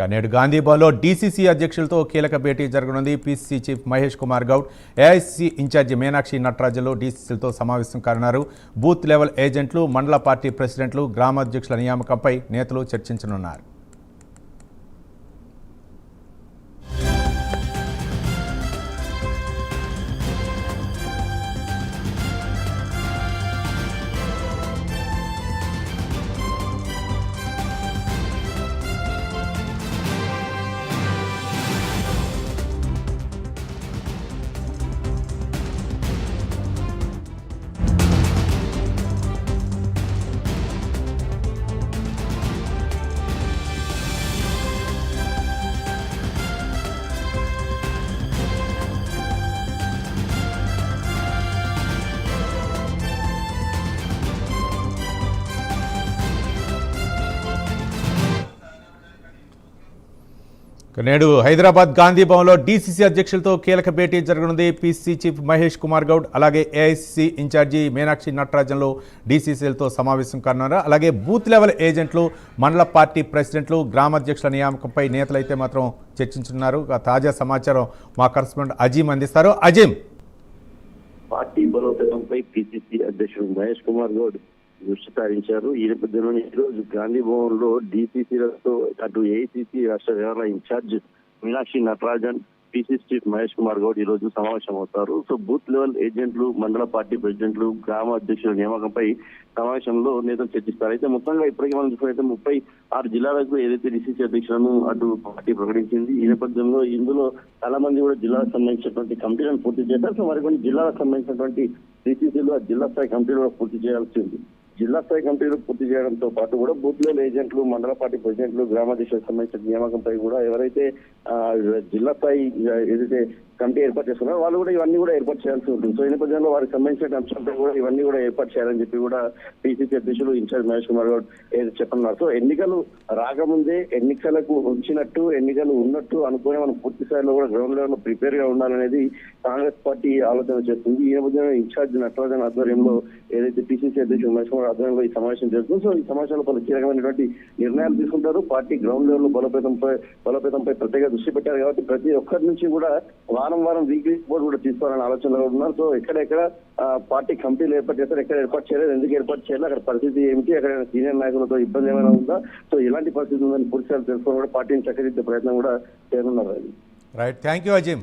నేడు గాంధీభవన్లో డీసీసీ అధ్యక్షులతో కీలక భేటీ జరగనుంది. PCC chief Mahesh Kumar Goud, AICC ఇన్ఛార్జి మీనాక్షి నటరాజన్లు డీసీసీలతో సమావేశం కానున్నారు. బూత్ లెవెల్ ఏజెంట్లు, మండల పార్టీ ప్రెసిడెంట్లు, గ్రామాధ్యక్షుల నియామకంపై నేతలు చర్చించనున్నారు. నేడు హైదరాబాద్ గాంధీభవన్లో డీసీసీ అధ్యక్షులతో కీలక భేటీ జరగనుంది. పీసీసీ చీఫ్ మహేష్ కుమార్ గౌడ్, అలాగే ఏఐసీసీ ఇన్ఛార్జి మీనాక్షి నటరాజన్లు డీసీసీలతో సమావేశం కానున్నారు. అలాగే బూత్ లెవెల్ ఏజెంట్లు, మండల పార్టీ ప్రెసిడెంట్లు, గ్రామాధ్యక్షుల నియామకంపై నేతలు అయితే మాత్రం చర్చించున్నారు. తాజా సమాచారం మా కరెస్పాండెంట్ అజీం అందిస్తారు. అజీం, పార్టీ బలోపేతంపై పీసీసీ అధ్యక్షుడు మహేష్ కుమార్ గౌడ్ దృష్టి సారించారు. ఈ నేపథ్యంలోనే ఈ రోజు గాంధీ భవన్ లో డీసీసీలతో అటు ఏఐసీసీ రాష్ట్ర వ్యవహార incharge Meenakshi Natarajan, PCC chief Mahesh Kumar Goud ఈ రోజు సమావేశం అవుతారు. సో బూత్ లెవెల్ ఏజెంట్లు, మండల పార్టీ ప్రెసిడెంట్లు, గ్రామ అధ్యక్షుల నియామకంపై సమావేశంలో నేతలు చర్చిస్తారు. అయితే మొత్తంగా ఇప్పటికీ మనం చూసుకుంటే 36 జిల్లాలకు ఏదైతే డీసీసీ అధ్యక్షులను అటు పార్టీ ప్రకటించింది. ఈ నేపథ్యంలో ఇందులో చాలా మంది కూడా జిల్లాలకు సంబంధించినటువంటి కమిటీలను పూర్తి చేశారు. సో మరికొన్ని జిల్లాలకు సంబంధించినటువంటి డీసీసీలు ఆ జిల్లా స్థాయి కమిటీలు కూడా పూర్తి చేయాల్సి ఉంది. జిల్లా స్థాయి కమిటీలు పూర్తి చేయడంతో పాటు కూడా బూత్ లెవెల్ ఏజెంట్లు, మండల పార్టీ ప్రెసిడెంట్లు, గ్రామాధ్యక్షులకు సంబంధించిన నియామకంపై కూడా ఎవరైతే జిల్లా స్థాయి ఏదైతే కమిటీ ఏర్పాటు చేస్తున్నారో వాళ్ళు కూడా ఇవన్నీ కూడా ఏర్పాటు చేయాల్సి ఉంటుంది. సో ఈ నేపథ్యంలో వారికి సంబంధించిన అంశంపై కూడా ఇవన్నీ కూడా ఏర్పాటు చేయాలని చెప్పి కూడా పీసీసీ అధ్యక్షులు ఇన్ఛార్జ్ మహేష్ కుమార్ గౌడ్ చెప్తున్నారు. సో ఎన్నికలు రాకముందే ఎన్నికలకు వచ్చినట్టు, ఎన్నికలు ఉన్నట్టు అనుకుని మనం పూర్తి స్థాయిలో కూడా గ్రౌండ్ లెవెల్ లో ప్రిపేర్ గా ఉండాలనేది కాంగ్రెస్ పార్టీ ఆలోచన చేస్తుంది. ఈ నేపథ్యంలో ఇన్ఛార్జ్ నటరాజన్ ఆధ్వర్యంలో ఏదైతే పీసీసీ అధ్యక్షుడు మహేష్ కుమార్ ఆధ్వర్యంలో ఈ సమావేశం జరుగుతుంది. సో ఈ సమావేశంలో పలు కీలకమైనటువంటి నిర్ణయాలు తీసుకుంటారు. పార్టీ గ్రౌండ్ లెవెల్ లో బలోపేతంపై ప్రత్యేక దృష్టి పెట్టారు కాబట్టి ప్రతి ఒక్కరి నుంచి కూడా వారం వీక్లీ రిపోర్ట్ కూడా తీసుకోవాలని ఆలోచనలో ఉన్నారు. సో ఎక్కడెక్కడ పార్టీ కమిటీలు ఏర్పాటు చేస్తారు, ఎక్కడ ఏర్పాటు చేయలేదు, ఎందుకు ఏర్పాటు చేయాలి, అక్కడ పరిస్థితి ఏమిటి, అక్కడ సీనియర్ నాయకులతో ఇబ్బంది ఏమైనా ఉందా, సో ఎలాంటి పరిస్థితి ఉందని పూర్తిగా తెలుసుకొని కూడా పార్టీని చక్కదిద్దే ప్రయత్నం కూడా చేయనున్నారు. Right, thank you Azeem.